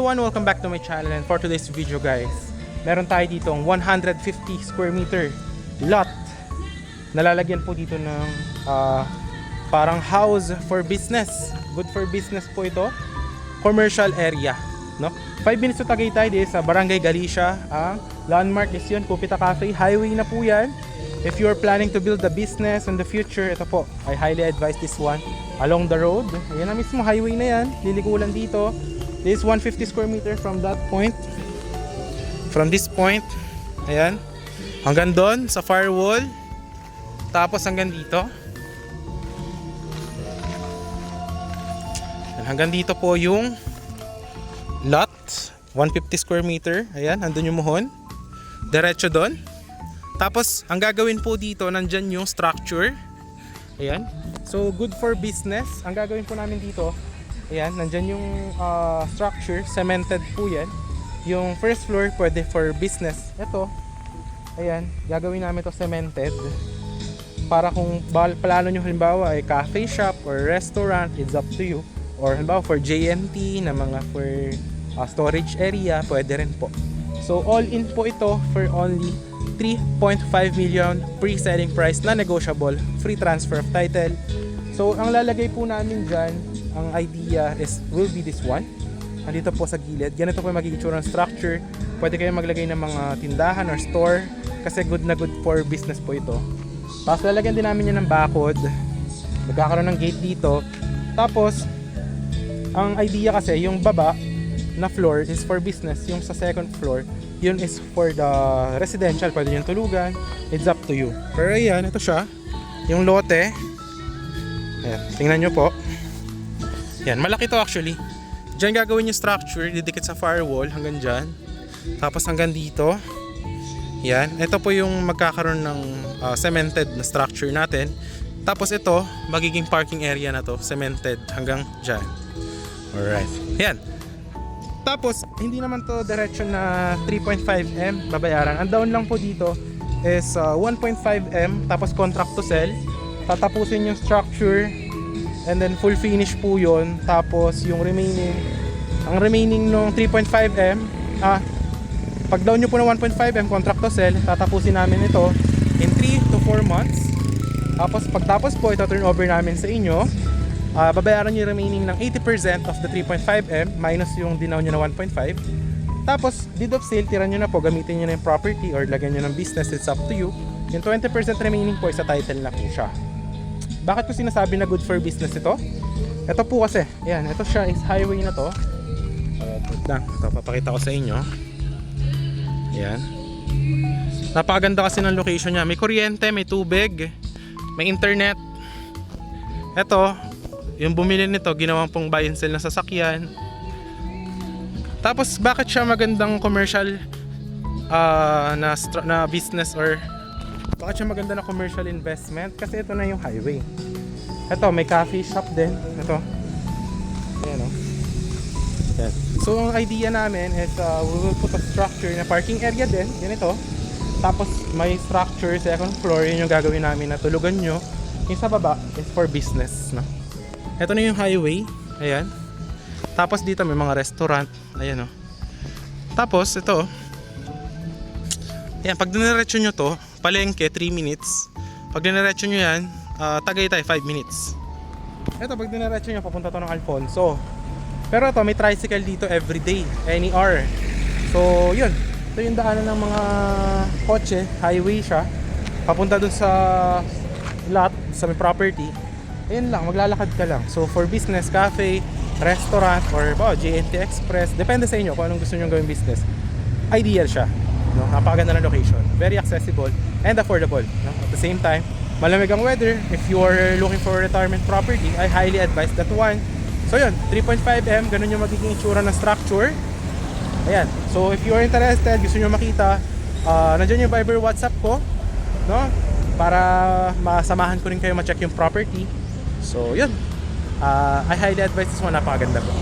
Everyone, welcome back to my channel, and for today's video guys, meron tayo ditong 150 square meter lot. Nalalagyan po dito ng parang house for business. Good for business po ito. Commercial area, no? 5 minutes to Tagaytay, sa Barangay Galicia. Ang landmark is yun, Cupita Cafe. Highway na po yan. If you're planning to build a business in the future, ito po, I highly advise this one. Along the road, ayan na mismo, highway na yan. Lilikulan dito. This is 150 square meter from that point. From this point, ayan, hanggang doon sa firewall. Tapos hanggang dito. Hanggang dito po yung lot. 150 square meter. Ayan, andun yung muhon. Diretso doon. Tapos, ang gagawin po dito, nandyan yung structure. Ayan. So, good for business. Ang gagawin po namin dito, ayan, nandyan yung structure. Cemented po yan. Yung first floor, pwede for business. Ito, ayan, gagawin namin to cemented. Para kung plano nyo halimbawa ay cafe shop or restaurant, it's up to you. Or halimbawa for JNT na mga for storage area, pwede rin po. So, all in po ito for only 3.5 million pre-selling price na negotiable, free transfer of title. So ang lalagay po namin dyan, ang idea will be this one. Andito po sa gilid, ganito po yung magiging itsura ng structure. Pwede kayo maglagay ng mga tindahan or store kasi good na good for business po ito. Tapos lalagyan din namin yan ng bakod, magkakaroon ng gate dito. Tapos ang idea kasi yung baba na floor is for business, yung sa second floor yun is for the residential, pwede yung tulugan, it's up to you. Pero ayan, ito siya, yung lote. Ayan, tingnan nyo po. Ayan, malaki to actually. Diyan gagawin yung structure, didikit sa firewall hanggang dyan. Tapos hanggang dito. Ayan, ito po yung magkakaroon ng cemented na structure natin. Tapos ito, magiging parking area na to, cemented hanggang dyan. Alright, ayan. Tapos, hindi naman to diretso na 3.5M babayaran. Ang down lang po dito is 1.5M, tapos contract to sell. Tatapusin yung structure, and then full finish po yun. Tapos, yung remaining nung 3.5M, pag down nyo po ng 1.5M, contract to sell, tatapusin namin ito in 3 to 4 months. Tapos, pagtapos po, ito turn over namin sa inyo. Babayaran nyo yung remaining ng 80% of the 3.5M minus yung dinaw nyo na 1.5. Tapos, deed of sale, tira nyo na po, gamitin nyo na yung property or lagyan nyo ng business, it's up to you. Yung 20% remaining po, sa title na po siya. Bakit ko sinasabi na good for business ito? Ito po kasi, ayan, ito siya is highway na to. Ito, papakita ko sa inyo. Ayan. Napakaganda kasi ng location niya. May kuryente, may tubig, may internet. Ito, yung bumili nito, ginawang pong buy and sell na sasakyan. Tapos, bakit siya magandang commercial na business or bakit siya maganda na commercial investment? Kasi ito na yung highway. Ito, may coffee shop din. Ito. Ayan o. Yes. So, ang idea namin is we will put a structure na parking area din. Yan ito. Tapos, may structure, second floor. Yun yung gagawin namin na tulugan nyo. Yung sa baba is for business, no? Ito na yung highway. Ayan. Tapos dito may mga restaurant. Ayan o. Tapos ito. Ayan, pag diniretso nyo to, palengke 3 minutes. Pag diniretso nyo yan, Tagaytay 5 minutes. Ito, pag diniretso nyo, papunta to ng Alfonso. Pero ito, may tricycle dito everyday, any hour. So yun, ito yung daanan ng mga kotse. Highway siya. Papunta dun sa lot, sa may property. Ayun lang, maglalakad ka lang. So for business, cafe, restaurant, or JNT Express, depende sa inyo kung anong gusto nyo gawing business. Ideal siya, no? Napakaganda ng location, very accessible and affordable, no? At the same time, malamig ang weather. If you are looking for a retirement property, I highly advise that one. So yun, 3.5M, ganun yung magiging itsura ng structure. Ayan, so if you are interested, gusto nyo makita, nandiyan yung Viber WhatsApp ko, no? Para masamahan ko rin kayo ma-check yung property. So yun, I highly advise this one, napakaganda po.